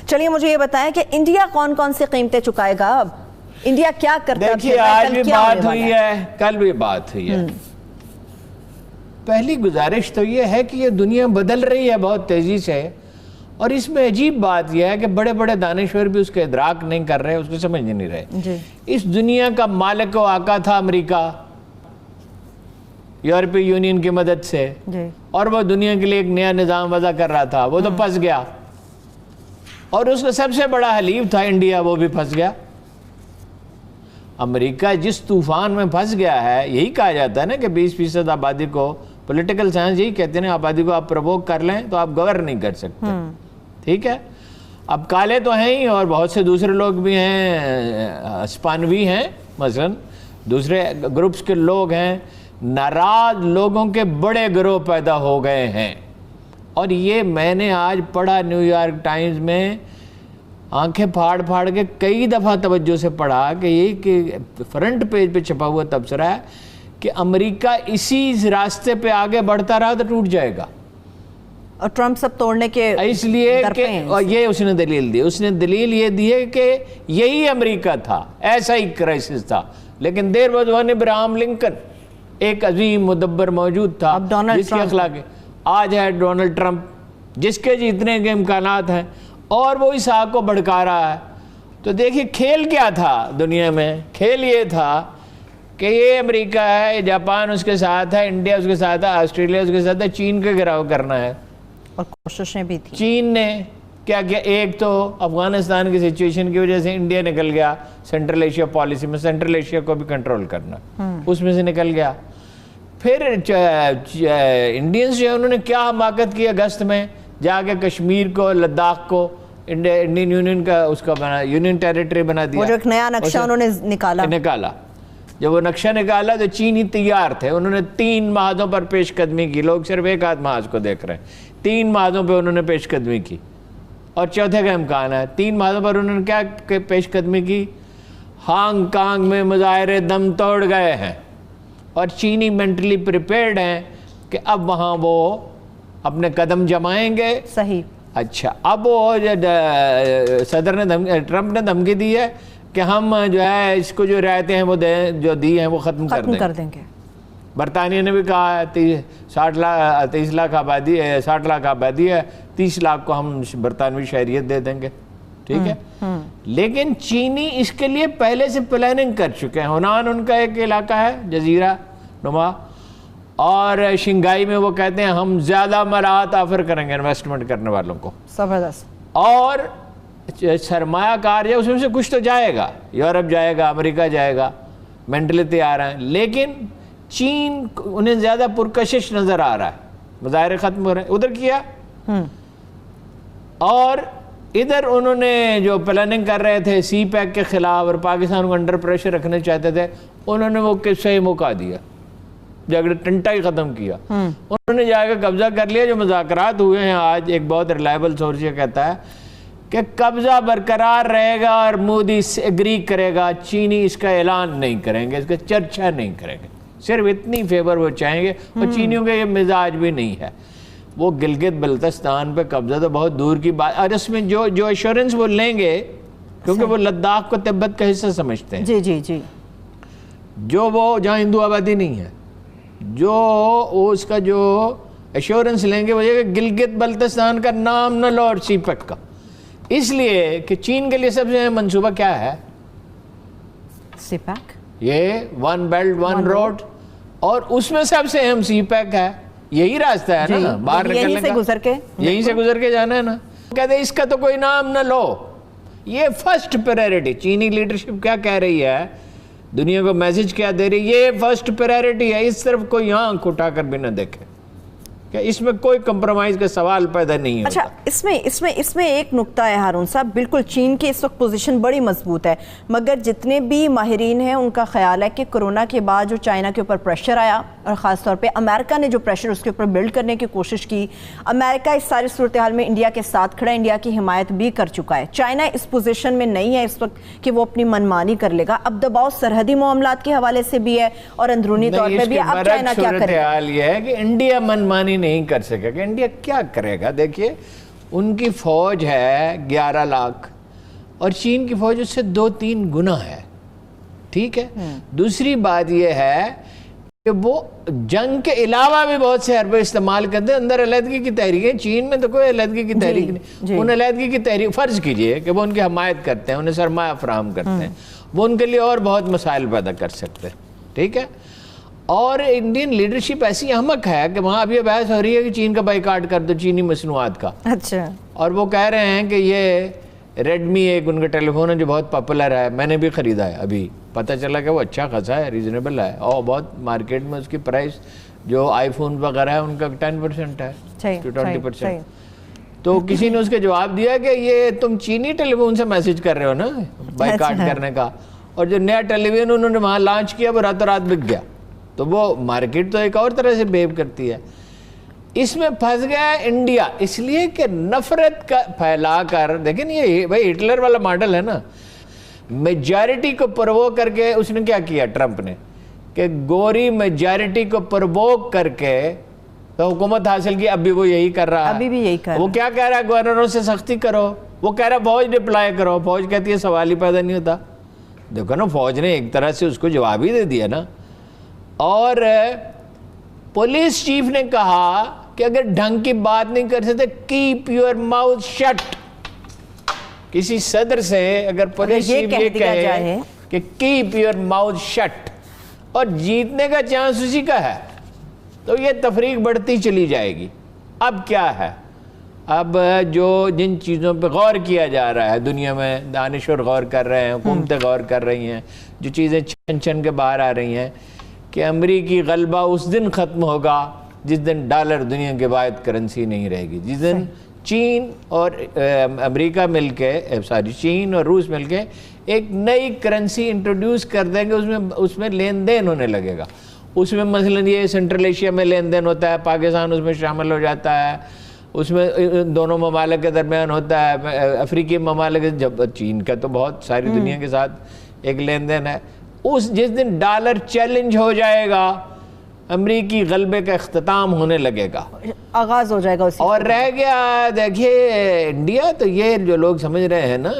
چلیے مجھے یہ بتائیں کہ انڈیا کون کون سی قیمتیں چکائے گا اب؟ انڈیا کیا کرتا ہے؟ دیکھیے آج بھی بات ہوئی ہے، کل بھی بات ہوئی ہے. پہلی گزارش تو یہ ہے کہ یہ دنیا بدل رہی ہے بہت تیزی سے، اور اس میں عجیب بات یہ ہے کہ بڑے بڑے دانشور بھی اس کے ادراک نہیں کر رہے، اس کو سمجھ نہیں رہے. اس دنیا کا مالک و آقا تھا امریکہ، یورپی یونین کی مدد سے، اور وہ دنیا کے لیے ایک نیا نظام وضع کر رہا تھا. وہ تو پھنس گیا، اور اس کا سب سے بڑا حلیف تھا انڈیا، وہ بھی پھنس گیا. امریکہ جس طوفان میں پھنس گیا ہے، یہی کہا جاتا ہے نا کہ 20% آبادی کو، پولیٹیکل سائنس یہی کہتے ہیں، آبادی کو آپ پرووک کر لیں تو آپ گور نہیں کر سکتے. ٹھیک ہے، اب کالے تو ہیں ہی، اور بہت سے دوسرے لوگ بھی ہیں، ہسپانوی ہیں مثلا، دوسرے گروپس کے لوگ ہیں. ناراض لوگوں کے بڑے گروہ پیدا ہو گئے ہیں، اور یہ میں نے آج پڑھا نیو یارک ٹائمز میں، آنکھیں پھاڑ پھاڑ کے کئی دفعہ توجہ سے پڑھا کہ یہ کہ فرنٹ پیج پہ چھپا ہوا تبصرہ ہے کہ امریکہ اسی راستے پہ آگے بڑھتا رہا تو ٹوٹ جائے گا، اور ٹرمپ سب توڑنے کے اس لیے کہ یہ اس نے دلیل دی. اس نے دلیل یہ دی ہے کہ یہی امریکہ تھا، ایسا ہی کرائسس تھا، لیکن there was one Abraham Lincoln, ایک عظیم مدبر موجود تھا جس کے اخلاق. آج ہے ڈونلڈ ٹرمپ جس کے جتنے کے امکانات ہیں، اور وہ اس آگ کو بھڑکا رہا ہے. تو دیکھیے کھیل کیا تھا دنیا میں، کھیل یہ تھا کہ یہ امریکہ ہے، جاپان اس کے ساتھ ہے، انڈیا اس کے ساتھ ہے، آسٹریلیا اس کے ساتھ ہے، چین کے گھراؤ کرنا ہے. اور کوششیں بھی تھیں. چین نے کیا کیا؟ ایک تو افغانستان کی سچویشن کی وجہ سے انڈیا نکل گیا سینٹرل ایشیا پالیسی میں، سینٹرل ایشیا کو بھی کنٹرول کرنا، اس میں سے نکل گیا. پھر انڈینز جو انہوں نے کیا حماقت کی اگست میں، جا کے کشمیر کو، لداخ کو انڈین یونین کا اس کا بنا، یونین ٹیریٹری بنا دیا. وہ جو ایک نیا نقشہ انہوں نے نکالا. جب وہ نقشہ نکالا تو چینی تیار تھے، انہوں نے 3 معاہدوں پر پیش قدمی کی. لوگ صرف ایک آدھ معاہد کو دیکھ رہے ہیں، 3 معاہدوں پہ انہوں نے پیش قدمی کی، اور چوتھے کا امکان ہے. 3 معاہدوں پر انہوں نے کیا پیش قدمی کی؟ ہانگ کانگ میں مظاہرے دم توڑ گئے ہیں، اور چینی مینٹلی پریپیئرڈ ہیں کہ اب وہاں وہ اپنے قدم جمائیں گے. صحیح. اچھا، اب وہ صدر نے، ٹرمپ نے دھمکی دی ہے کہ ہم جو ہے اس کو جو رعایتیں ہیں وہ جو دی ہیں وہ ختم کر دیں گے. برطانیہ نے بھی کہا ہے 30 لاکھ آبادی ہے، 60 لاکھ آبادی ہے، 30 لاکھ کو ہم برطانوی شہریت دے دیں گے. ٹھیک ہے، لیکن چینی اس کے لیے پہلے سے پلاننگ کر چکے ہیں. ہنان ان کا ایک علاقہ ہے جزیرہ نما، اور شنگھائی میں وہ کہتے ہیں ہم زیادہ مراحت آفر کریں گے انویسٹمنٹ کرنے والوں کو. زبردست. اور سرمایہ کار ہے، اس میں سے کچھ تو جائے گا، یورپ جائے گا، امریکہ جائے گا، مینٹلی تیار ہیں. لیکن چین انہیں زیادہ پرکشش نظر آ رہا ہے، مظاہرے ختم ہو رہے ہیں، ادھر کیا. اور ادھر انہوں نے جو پلاننگ کر رہے تھے سی پیک کے خلاف اور پاکستان کو انڈر پریشر رکھنا چاہتے تھے، انہوں نے وہ صحیح موقع دیا، جھگڑے ٹنٹا ہی ختم کیا. انہوں نے جا کے قبضہ کر لیا. جو مذاکرات ہوئے ہیں آج، ایک بہت ریلائبل سورس یہ کہتا ہے کہ قبضہ برقرار رہے گا اور مودی سے ایگری کرے گا، چینی اس کا اعلان نہیں کریں گے، اس کا چرچا نہیں کریں گے، صرف اتنی فیور وہ چاہیں گے. اور چینیوں کا یہ مزاج بھی نہیں ہے. وہ گلگت بلتستان پہ قبضہ تو بہت دور کی بات، اور اس میں جو ایشورنس وہ لیں گے، کیونکہ وہ لداخ کو تبت کا حصہ سمجھتے ہیں، جی جو وہ جہاں ہندو آبادی نہیں ہے، جو اس کا جو ایشورنس لیں گے وہ یہ کہ گلگت بلتستان کا نام نہ لو اور سی پیک کا. اس لیے کہ چین کے لیے سب سے منصوبہ کیا ہے؟ سی پیک، یہ ون بیلٹ ون روڈ، اور اس میں سب سے اہم سی پیک ہے. یہی راستہ ہے نا باہر نکلنے کا، یہیں سے گزر کے جانا ہے نا. کہتے ہیں اس کا تو کوئی نام نہ لو. یہ فرسٹ پرائرٹی. چینی لیڈرشپ کیا کہہ رہی ہے، دنیا کو میسج کیا دے رہی ہے؟ یہ فرسٹ پرائرٹی ہے. اس طرف کوئی آنکھ اٹھا کر بھی نہ دیکھے کہ اس میں کوئی کمپرومائز کا سوال پیدا نہیں ہوتا. اچھا، اس میں ایک نقطہ ہے ہارون صاحب، بالکل چین کی اس وقت پوزیشن بڑی مضبوط ہے، مگر جتنے بھی ماہرین ہیں ان کا خیال ہے کہ کرونا کے بعد جو چائنا کے اوپر پریشر آیا، اور خاص طور پہ امریکہ نے جو پریشر اس کے اوپر بلڈ کرنے کی کوشش کی، امریکہ اس ساری صورتحال میں انڈیا کے ساتھ کھڑا، انڈیا کی حمایت بھی کر چکا ہے. چائنا اس پوزیشن میں نہیں ہے اس وقت کہ وہ اپنی منمانی کر لے گا. اب دباؤ سرحدی معاملات کے حوالے سے بھی ہے اور اندرونی طور پہ بھی ہے. اب چائنا کیا کرے گا؟ صورتحال یہ ہے کہ انڈیا منمانی نہیں کر سکے گا. انڈیا کیا کرے گا؟ دیکھیے ان کی فوج ہے 11 لاکھ اور چین کی فوج اس سے 2-3 گنا ہے. ٹھیک ہے. دوسری بات یہ ہے کہ وہ جنگ کے علاوہ بھی بہت سے حربے استعمال کرتے ہیں. اندر علیحدگی کی تحریکیں، چین میں تو کوئی علیحدگی کی تحریک نہیں. ان علیحدگی کی تحریک فرض کیجئے کہ وہ ان کی حمایت کرتے ہیں، انہیں سرمایہ فراہم کرتے ہیں، وہ ان کے لیے اور بہت مسائل پیدا کر سکتے ہیں. ٹھیک ہے. اور انڈین لیڈرشپ ایسی احمق ہے کہ وہاں اب یہ بحث ہو رہی ہے کہ چین کا بائیکاٹ کر دو، چینی مصنوعات کا. اچھا. اور وہ کہہ رہے ہیں کہ یہ ریڈمی ایک ان کا ٹیلی فون ہے جو بہت پاپولر ہے، میں نے بھی خریدا ہے، ابھی پتہ چلا کہ وہ اچھا خاصا ہے، ریزنیبل ہے، اور بہت مارکیٹ میں اس کی پرائس جو آئی فون وغیرہ ہے ان کا 10% ہے، 20%. تو کسی نے اس کے جواب دیا کہ یہ تم چینی ٹیلی فون سے میسج کر رہے ہو نا بائیکاٹ کرنے کا، اور جو نیا ٹیلی ویژن انہوں نے وہاں لانچ کیا وہ راتوں رات بک گیا. تو وہ مارکیٹ تو ایک اور طرح سے بیہیو کرتی ہے. اس میں پھنس گیا ہے انڈیا، اس لیے کہ نفرت کا پھیلا کر، دیکھیں یہ بھائی ہٹلر والا ماڈل ہے نا، میجارٹی کو پرووک کر کے اس نے کیا کیا ٹرمپ نے کہ گوری میجارٹی کو پرووک کر کے تو حکومت حاصل کی. اب بھی وہ یہی کر رہا ہے، ابھی بھی یہی کر رہا ہے. وہ کیا کہہ رہا ہے؟ گورنروں سے سختی کرو. وہ کہہ رہا ہے فوج ڈپلائے کرو. فوج کہتی ہے سوال ہی پیدا نہیں ہوتا. دیکھو نا فوج نے ایک طرح سے اس کو جواب ہی دے دیا نا. اور پولیس چیف نے کہا کہ اگر ڈھنگ کی بات نہیں کر سکتے کیپ یور ماؤتھ شٹ. کسی صدر سے اگر پولیس چیف یہ کہے کہ کیپ یور ماؤتھ شٹ اور جیتنے کا چانس اسی کا ہے تو یہ تفریق بڑھتی چلی جائے گی. اب کیا ہے؟ اب جو جن چیزوں پہ غور کیا جا رہا ہے دنیا میں، دانشور غور کر رہے ہیں، حکومتیں غور کر رہی ہیں، جو چیزیں چھن چھن کے باہر آ رہی ہیں کہ امریکی غلبہ اس دن ختم ہوگا جس دن ڈالر دنیا کی واحد کرنسی نہیں رہے گی، جس دن چین اور امریکہ مل کے چین اور روس مل کے ایک نئی کرنسی انٹروڈیوس کر دیں گے. اس میں لین دین ہونے لگے گا. اس میں مثلا یہ سینٹرل ایشیا میں لین دین ہوتا ہے، پاکستان اس میں شامل ہو جاتا ہے، اس میں دونوں ممالک کے درمیان ہوتا ہے. افریقی ممالک جب چین کا تو بہت ساری دنیا کے ساتھ ایک لین دین ہے. جس دن ڈالر چیلنج ہو جائے گا امریکی غلبے کا اختتام ہونے لگے گا، آغاز ہو جائے گا. اور رہ گیا دیکھیے انڈیا. تو یہ جو لوگ سمجھ رہے ہیں نا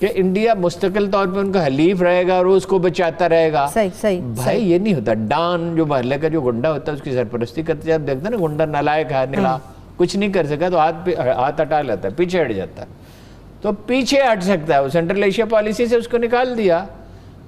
کہ انڈیا مستقل طور پہ ان کا حلیف رہے گا اور اس کو بچاتا رہے گا، بھائی یہ نہیں ہوتا. ڈان جو محلے کا جو گنڈا ہوتا ہے اس کی سرپرستی کرتے جب دیکھتا ہے نا گنڈا نالائق ہے، نکلا کچھ نہیں کر سکا تو ہاتھ ہٹا لیتا ہے، پیچھے ہٹ جاتا ہے. تو پیچھے ہٹ سکتا ہے، وہ سینٹرل ایشیا پالیسی سے اس کو نکال دیا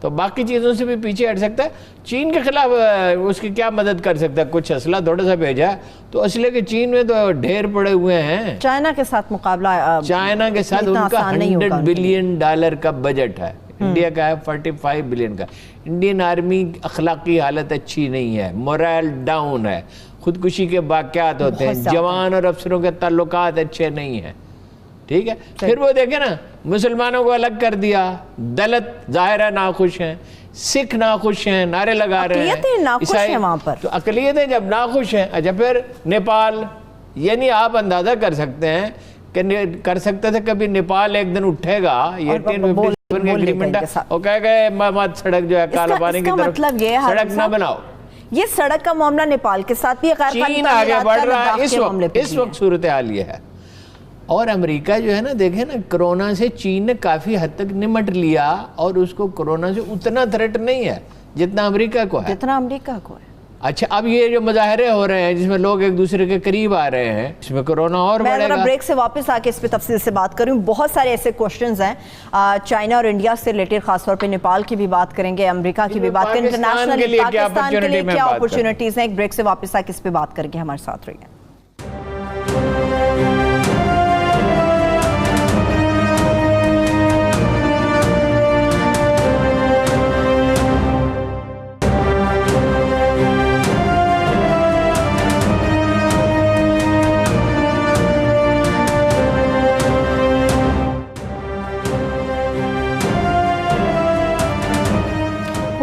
تو باقی چیزوں سے بھی پیچھے ہٹ سکتا ہے. چین کے خلاف اس کی کیا مدد کر سکتا ہے؟ کچھ اسلحہ تھوڑا سا بھیجا ہے تو اسلحے کے چین میں تو ڈھیر پڑے ہوئے ہیں. چائنا کے ساتھ مقابلہ، چائنا کے ساتھ ان کا $100 بلین کا بجٹ ہے، انڈیا کا ہے 45 بلین کا. انڈین آرمی اخلاقی حالت اچھی نہیں ہے، مورائل ڈاؤن ہے، خودکشی کے واقعات ہوتے ہیں، جوان اور افسروں کے تعلقات اچھے نہیں ہیں. ٹھیک ہے. پھر وہ دیکھیں نا مسلمانوں کو الگ کر دیا، دلت ظاہرہ ناخوش ہیں، سکھ ناخوش ہیں، نعرے لگا رہے ہیں، عیسائی وہاں پر تو اقلیتیں جب ناخوش ہیں. اچھا پھر نیپال، یعنی آپ اندازہ کر سکتے ہیں کہ کر سکتے تھے کبھی نیپال ایک دن اٹھے گا یہ 1857 کے ایگریمنٹ ہے اور کہے گئے مت سڑک جو ہے کالا پانی کی طرف سڑک نہ بناؤ. یہ سڑک کا معاملہ نیپال کے ساتھ بھی چین آگے بڑھ رہا ہے اس وقت صورتحال یہ ہے. اور امریکہ جو ہے نا دیکھیں نا کرونا سے چین نے کافی حد تک نمٹ لیا اور اس کو کرونا سے اتنا تھریٹ نہیں ہے جتنا امریکہ کو ہے. اچھا اب یہ جو مظاہرے ہو رہے ہیں جس میں لوگ ایک دوسرے کے قریب آ رہے ہیں اس میں کرونا اور بڑھے گا. میں بریک سے واپس آ کے اس پہ تفصیل سے بات کروں. بہت سارے ایسے کوشچنز ہیں چائنا اور انڈیا سے ریلیٹڈ، خاص طور پہ نیپال کی بھی بات کریں گے، امریکہ کی بھی بات کریں گے، انٹرنیشنل پاکستان کے لیے کیا اپرچونٹیز ہیں. ایک بریک سے واپس آ کے اس پہ بات کریں گے. ہمارے ساتھ رہیے.